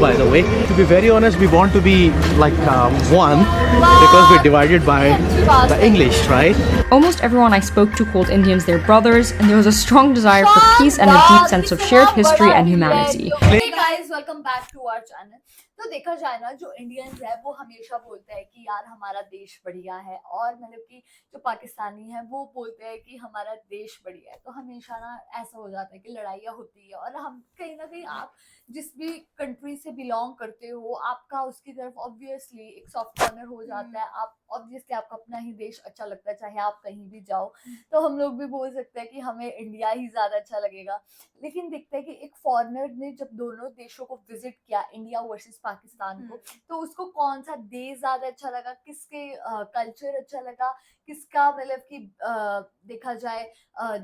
By the way, to be very honest, we want to be like one because we're divided by the English, right? Almost everyone I spoke to called Indians their brothers, and there was a strong desire for peace and a deep sense of shared history and humanity. Hey guys, welcome back to our channel. तो देखा जाए ना, जो Indians है वो हमेशा बोलते हैं कि यार हमारा देश बढ़िया है, और मतलब कि जो पाकिस्तानी है वो बोलते हैं कि हमारा देश बढ़िया है। तो हमेशा ना ऐसा हो जाता है कि लड़ाइयाँ होती है, और हम कहीं ना कहीं, आप जिस भी कंट्री से बिलोंग करते हो, आपका उसकी तरफ ऑब्वियसली एक सॉफ्ट कॉर्नर हो जाता है। आप ऑब्वियसली आपको अपना ही देश अच्छा लगता है, चाहे आप कहीं भी जाओ। तो हम लोग भी बोल सकते हैं कि हमें इंडिया ही ज्यादा अच्छा लगेगा। लेकिन देखते हैं कि एक फॉरेनर ने जब दोनों देशों को विजिट किया, इंडिया वर्सेस पाकिस्तान को, तो उसको कौन सा देश ज्यादा अच्छा लगा, किसके कल्चर अच्छा लगा, किसका मतलब कि देखा जाए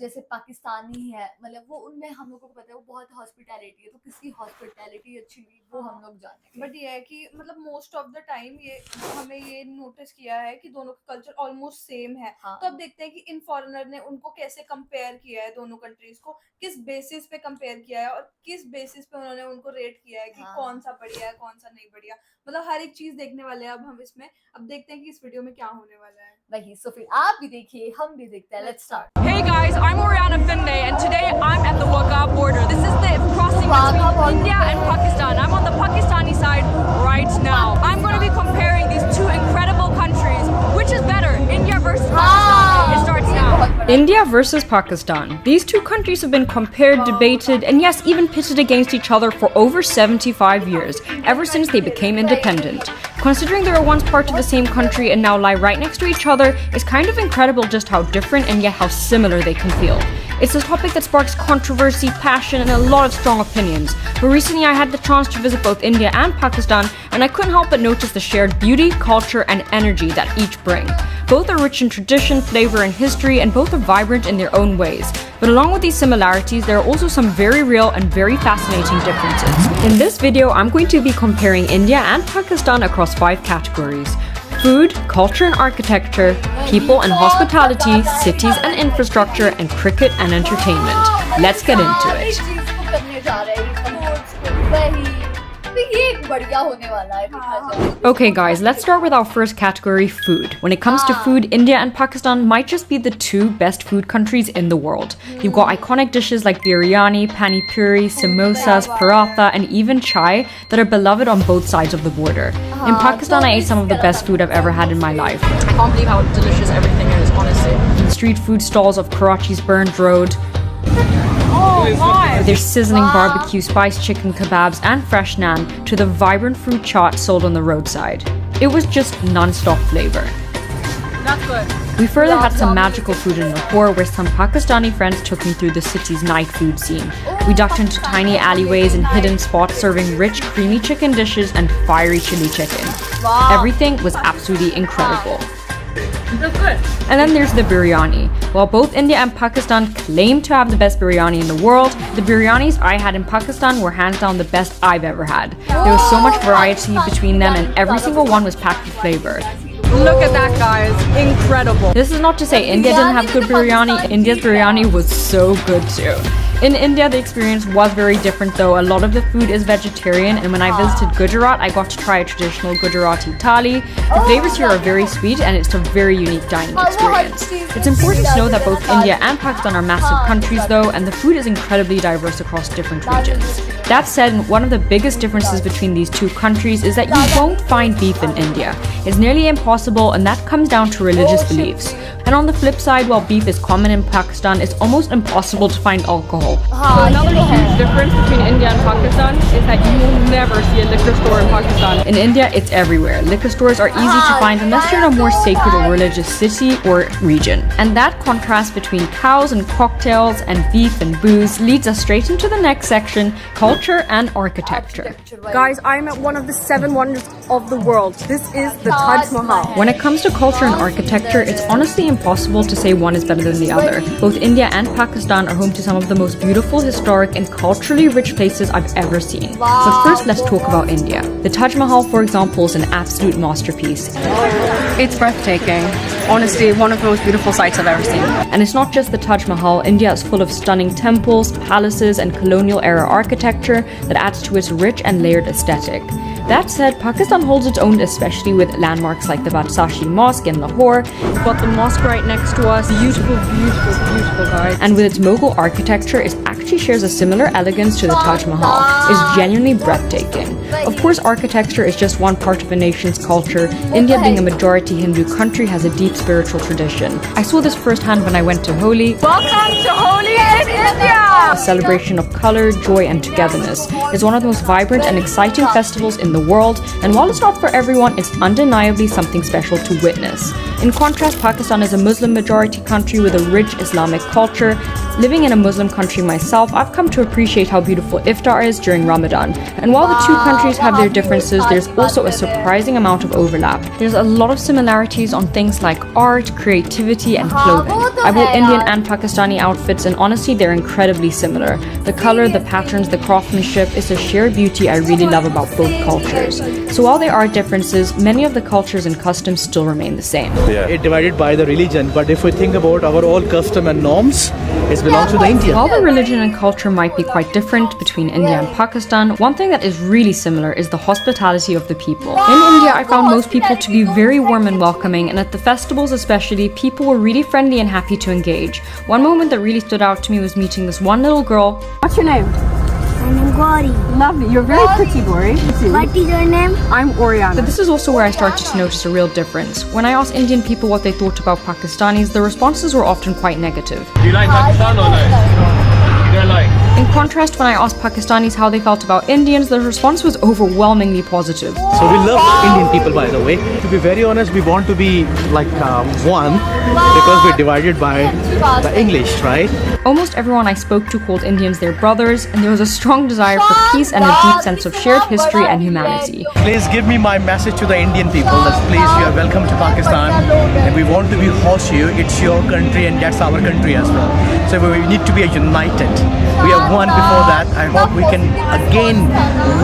जैसे पाकिस्तानी है, मतलब वो उनमें हम लोगों को पता है वो बहुत हॉस्पिटैलिटी है, तो किसकी हॉस्पिटैलिटी अच्छी हुई वो हम लोग जानेंगे। बट ये है कि मतलब मोस्ट ऑफ द टाइम ये हमें ये नोटिस किया है कि दोनों का कल्चर ऑलमोस्ट सेम है। तो अब देखते हैं कि इन फॉरेनर ने उनको कैसे कंपेयर किया है, दोनों कंट्रीज को किस बेसिस पे कंपेयर किया है, और किस बेसिस पे उन्होंने उनको रेट किया है कि कौन सा बढ़िया है, कौन सा नहीं बढ़िया। मतलब हर एक चीज देखने वाले हैं अब हम इसमें। अब देखते हैं कि इस वीडियो में क्या होने वाला है। वही, सो फिर आप भी देखिए, हम भी देखते हैं। Let's start. Hey guys, I'm Oriana Findlay, and today I'm at the Wagah border. This is the crossing between India and Pakistan. I'm on the Pakistani side right now. I'm going to be comparing these two incredible countries. Which is better, India versus Pakistan? It starts now. India versus Pakistan. These two countries have been compared, debated, and yes, even pitted against each other for over 75 years, ever since they became independent. Considering they were once part of the same country and now lie right next to each other, it's kind of incredible just how different and yet how similar they can feel. It's a topic that sparks controversy, passion, and a lot of strong opinions. But recently I had the chance to visit both India and Pakistan, and I couldn't help but notice the shared beauty, culture, and energy that each bring. Both are rich in tradition, flavor, and history, and both are vibrant in their own ways. But along with these similarities, there are also some very real and very fascinating differences. In this video, I'm going to be comparing India and Pakistan across 5 categories: food, culture and architecture, people and hospitality, cities and infrastructure, and cricket and entertainment. Let's get into it. Okay guys, let's start with our first category, food. When it comes to food, India and Pakistan might just be the two best food countries in the world. You've got iconic dishes like biryani, pani puri, samosas, paratha, and even chai that are beloved on both sides of the border. In Pakistan, I ate some of the best food I've ever had in my life. I can't believe how delicious everything is, honestly. The street food stalls of Karachi's Burnt Road, with their sizzling barbecue, spiced chicken kebabs, and fresh naan, to the vibrant fruit chaat sold on the roadside. It was just non-stop flavor. That's good. We further had some magical food in Lahore, where some Pakistani friends took me through the city's night food scene. We ducked into tiny alleyways and hidden spots serving rich, creamy chicken dishes and fiery chili chicken. Everything was absolutely incredible. That's good. And then there's the biryani. While both India and Pakistan claim to have the best biryani in the world, the biryanis I had in Pakistan were hands down the best I've ever had. There was so much variety between them, and every single one was packed with flavor. Look at that, guys. Incredible. This is not to say India didn't have good biryani. India's biryani was so good too. In India, the experience was very different though. A lot of the food is vegetarian, and when I visited Gujarat, I got to try a traditional Gujarati thali. The flavors here are very sweet, and it's a very unique dining experience. It's important to know that both India and Pakistan are massive countries though, and the food is incredibly diverse across different regions. That said, one of the biggest differences between these two countries is that you won't find beef in India. It's nearly impossible, and that comes down to religious beliefs. And on the flip side, while beef is common in Pakistan, it's almost impossible to find alcohol. So another huge difference between India and Pakistan is that you will never see a liquor store in Pakistan. In India, it's everywhere. Liquor stores are easy to find unless you're in a more sacred or religious city or region. And that contrast between cows and cocktails and beef and booze leads us straight into the next section, culture and architecture. Guys, I'm at one of the 7 wonders of the world. This is the Taj Mahal. When it comes to culture and architecture, it's honestly impossible to say one is better than the other. Both India and Pakistan are home to some of the most beautiful, historic, and culturally rich places I've ever seen. But first, let's talk about India. The Taj Mahal, for example, is an absolute masterpiece. It's breathtaking. Honestly, one of the most beautiful sights I've ever seen. And it's not just the Taj Mahal. India is full of stunning temples, palaces, and colonial era architecture architecture that adds to its rich and layered aesthetic. That said, Pakistan holds its own, especially with landmarks like the Vatsashi Mosque in Lahore. We've got the mosque right next to us. Beautiful, beautiful, beautiful, guys. And with its Mughal architecture, it actually shares a similar elegance to the Taj Mahal. It's genuinely breathtaking. Of course, architecture is just one part of a nation's culture. India, being a majority Hindu country, has a deep spiritual tradition. I saw this firsthand when I went to Holi. Welcome to Holi in India! A celebration of color, joy, and togetherness. It's one of the most vibrant and exciting festivals in the world, and while it's not for everyone, it's undeniably something special to witness. In contrast, Pakistan is a Muslim majority country with a rich Islamic culture. Living in a Muslim country myself, I've come to appreciate how beautiful iftar is during Ramadan. And while the two countries have their differences, there's also a surprising amount of overlap. There's a lot of similarities on things like art, creativity, and clothing. I bought Indian and Pakistani outfits, and honestly, they're incredibly similar. The color, the patterns, the craftsmanship is a sheer beauty I really love about both cultures. So while there are differences, many of the cultures and customs still remain the same. It's divided by the religion, but if we think about our all custom and norms, it belongs to the Indian. While the religion and culture might be quite different between India and Pakistan, one thing that is really similar is the hospitality of the people. In India, I found most people to be very warm and welcoming, and at the festivals especially, people were really friendly and happy to engage. One moment that really stood out to me was meeting this one little girl. What's your name? My name is Gauri. Lovely. You're very pretty, Gauri. What is your name? I'm Oriana. But this is also where I started to notice a real difference. When I asked Indian people what they thought about Pakistanis, the responses were often quite negative. Do you like Pakistan or no? You don't like? In contrast, when I asked Pakistanis how they felt about Indians, the response was overwhelmingly positive. So we love Indian people, by the way. To be very honest, we want to be like one because we're divided by the English, right? Almost everyone I spoke to called Indians their brothers, and there was a strong desire for peace and a deep sense of shared history and humanity. Please give me my message to the Indian people that please, you are welcome to Pakistan and we want to be host you. It's your country and that's our country as well. So we need to be united. We are one before that. I hope we can again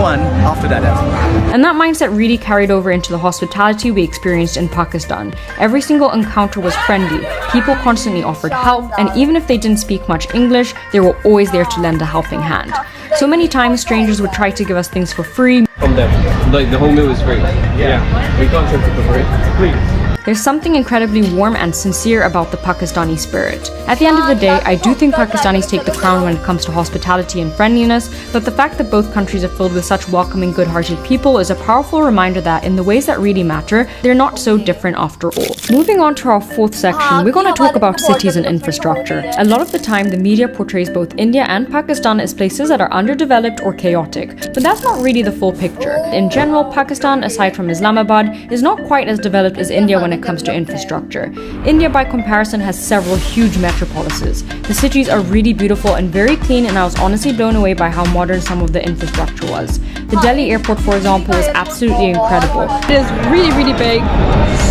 one after that as well. And that mindset really carried over into the hospitality we experienced in Pakistan. Every single encounter was friendly. People constantly offered help, and even if they didn't speak much English, they were always there to lend a helping hand. So many times strangers would try to give us things for free. From them. Like the whole meal is free. Yeah. We can't serve it for free. Please. There's something incredibly warm and sincere about the Pakistani spirit. At the end of the day, I do think Pakistanis take the crown when it comes to hospitality and friendliness, but the fact that both countries are filled with such welcoming, good-hearted people is a powerful reminder that, in the ways that really matter, they're not so different after all. Moving on to our fourth section, we're going to talk about cities and infrastructure. A lot of the time, the media portrays both India and Pakistan as places that are underdeveloped or chaotic, but that's not really the full picture. In general, Pakistan, aside from Islamabad, is not quite as developed as India when it comes to infrastructure. India, by comparison, has several huge metropolises. The cities are really beautiful and very clean, and I was honestly blown away by how modern some of the infrastructure was. The Delhi airport, for example, was absolutely incredible. It is really, really big,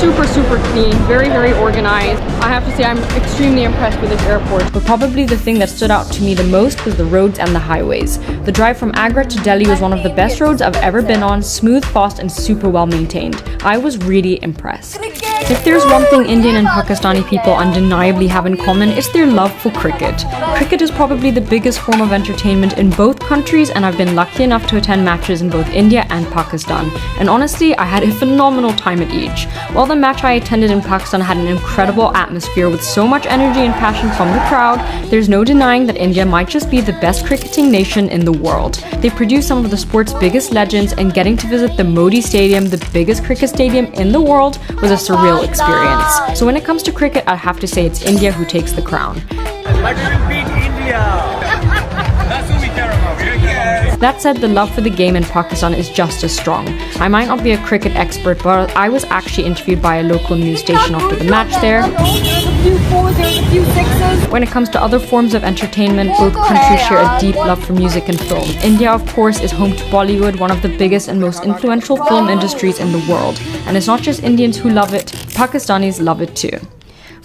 super, super clean, very, very organized. I have to say I'm extremely impressed with this airport. But probably the thing that stood out to me the most was the roads and the highways. The drive from Agra to Delhi was one of the best roads I've ever been on, smooth, fast, and super well maintained. I was really impressed. If there's one thing Indian and Pakistani people undeniably have in common, it's their love for cricket. Cricket is probably the biggest form of entertainment in both countries, and I've been lucky enough to attend matches in both India and Pakistan. And honestly, I had a phenomenal time at each. While the match I attended in Pakistan had an incredible atmosphere with so much energy and passion from the crowd, there's no denying that India might just be the best cricketing nation in the world. They produce some of the sport's biggest legends, and getting to visit the Modi Stadium, the biggest cricket stadium in the world, was a surreal experience. So when it comes to cricket, I have to say it's India who takes the crown. But we beat India. That's what we care about. That said, the love for the game in Pakistan is just as strong. I might not be a cricket expert, but I was actually interviewed by a local news station after the match there. When it comes to other forms of entertainment, both countries share a deep love for music and film. India, of course, is home to Bollywood, one of the biggest and most influential film industries in the world. And it's not just Indians who love it, Pakistanis love it too.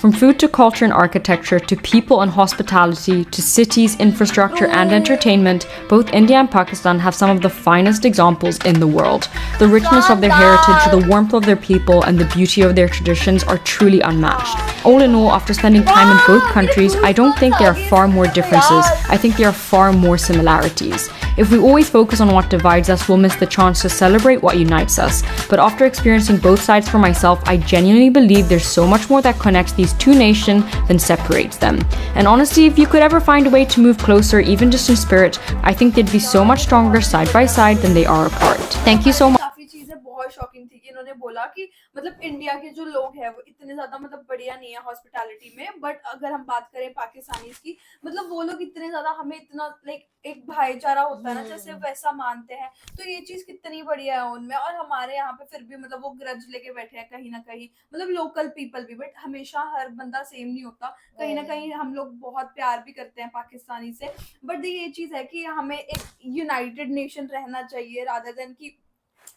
From food to culture and architecture, to people and hospitality, to cities, infrastructure and entertainment, both India and Pakistan have some of the finest examples in the world. The richness of their heritage, the warmth of their people, and the beauty of their traditions are truly unmatched. All in all, after spending time in both countries, I don't think there are far more differences. I think there are far more similarities. If we always focus on what divides us, we'll miss the chance to celebrate what unites us. But after experiencing both sides for myself, I genuinely believe there's so much more that connects these two nations than separates them. And honestly, if you could ever find a way to move closer, even just in spirit, I think they'd be so much stronger side by side than they are apart. Thank you so much. काफी चीजें बहुत shocking थी कि इन्होंने बोला कि मतलब India के जो लोग हैं वो इतने ज्यादा मतलब बढ़िया नहीं है हॉस्पिटैलिटी में, बट अगर हम बात करें पाकिस्तानीज की, मतलब वो लोग इतने ज्यादा हमें इतना लाइक एक भाईचारा होता है ना जैसे वैसा मानते हैं, तो ये चीज कितनी बढ़िया है उनमें। और हमारे यहाँ पे फिर भी मतलब वो ग्रज लेके बैठे हैं कहीं ना कहीं, मतलब लोकल पीपल भी, बट हमेशा हर बंदा सेम नहीं होता, कहीं ना कहीं हम लोग बहुत प्यार भी करते हैं पाकिस्तानी से। बट ये चीज है कि हमें एक यूनाइटेड नेशन रहना चाहिए रादर देन कि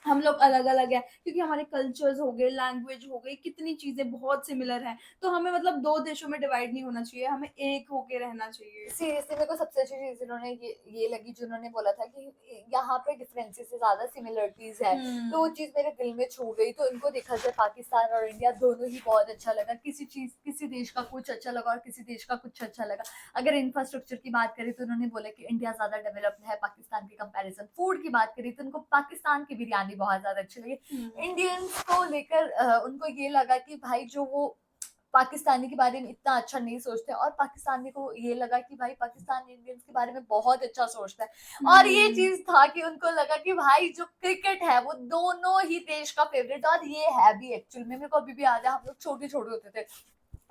हम लोग अलग अलग हैं, क्योंकि हमारे कल्चर्स हो गए, लैंग्वेज हो गई, कितनी चीजें बहुत सिमिलर हैं, तो हमें मतलब दो देशों में डिवाइड नहीं होना चाहिए, हमें एक होके रहना चाहिए। सीरियसली मेरे को सबसे अच्छी चीज इन्होंने ये लगी जिन्होंने बोला था कि यहाँ पे डिफरेंसेस से ज्यादा सिमिलरिटीज है, तो वो चीज मेरे दिल में छू गई। तो इनको देखा जाए पाकिस्तान और इंडिया दोनों ही बहुत अच्छा लगा, किसी देश का कुछ अच्छा लगा और किसी देश का कुछ अच्छा लगा। अगर इंफ्रास्ट्रक्चर की बात करें तो उन्होंने बोला कि इंडिया ज्यादा डेवलप्ड है पाकिस्तान के कंपैरिजन। फूड की बात करें तो उनको पाकिस्तान की बिरयानी बहुत ज्यादा अच्छी लगी। इंडियंस को लेकर उनको ये लगा कि भाई जो वो पाकिस्तानी के बारे में इतना अच्छा नहीं सोचते, और पाकिस्तानी को ये लगा कि भाई पाकिस्तान इंडियंस के बारे में बहुत अच्छा सोचता है। और ये चीज था कि उनको लगा कि भाई जो क्रिकेट है वो दोनों ही देश का फेवरेट, और ये है भी एक्चुअल में। मेरे को अभी भी याद है हम लोग छोटे छोटे होते थे,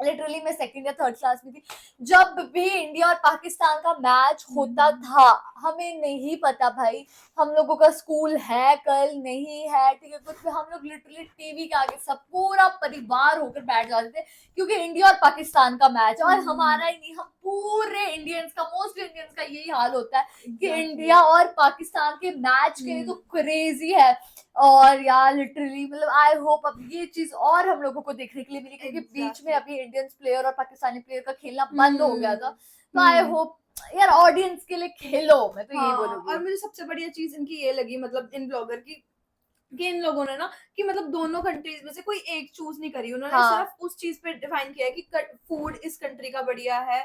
लिटरली मैं सेकंड या थर्ड क्लास में थी, जब भी इंडिया और पाकिस्तान का मैच होता था हमें नहीं पता भाई हम लोगों का स्कूल है कल नहीं है, ठीक है कुछ भी, हम लोग लिटरली टीवी के आगे सब पूरा परिवार होकर बैठ जाते थे क्योंकि इंडिया और पाकिस्तान का मैच। और हमारा ही नहीं, हम पूरे इंडियंस का, मोस्ट इंडियंस का यही हाल होता है कि इंडिया और पाकिस्तान के मैच के लिए तो क्रेजी है। और यार लिटरली मतलब आई होप अब ये चीज और हम लोगों को देखने के लिए मिली, क्योंकि बीच में अभी इंडियंस प्लेयर और पाकिस्तानी प्लेयर का खेलना बंद हो गया था। तो आई होप यार ऑडियंस के लिए खेलो, मैं तो यही बोलूंगी। और मुझे सबसे बढ़िया चीज इनकी ये लगी, मतलब इन ब्लॉगर की, कि इन लोगों ने ना कि मतलब दोनों कंट्रीज में से कोई एक चूज नहीं करी, उन्होंने सिर्फ उस चीज पे डिफाइन किया है कि फूड इस कंट्री का बढ़िया है,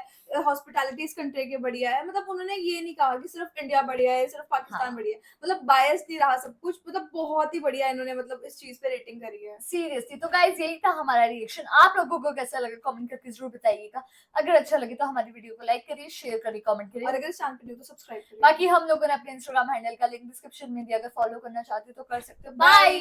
हॉस्पिटैलिटी इस कंट्री के बढ़िया है, मतलब उन्होंने ये नहीं कहा कि सिर्फ इंडिया बढ़िया है, सिर्फ पाकिस्तान बढ़िया है, मतलब बायस नहीं रहा सब कुछ, मतलब बहुत ही बढ़िया इन्होंने मतलब इस चीज पे रेटिंग करी है। सीरियसली तो गाइस यही था हमारा रिएक्शन। आप लोगों को कैसा लगा कमेंट करके जरूर बताइएगा। अगर अच्छा लगे तो हमारी वीडियो को लाइक करिए, शेयर करिए, कमेंट करिए, और अगर चैनल पे न्यू तो सब्सक्राइब करिए। बाकी हम लोगों ने अपने इंस्टाग्राम हैंडल का लिंक डिस्क्रिप्शन में दिया, अगर फॉलो करना चाहते हो तो कर सकते हो। बाय।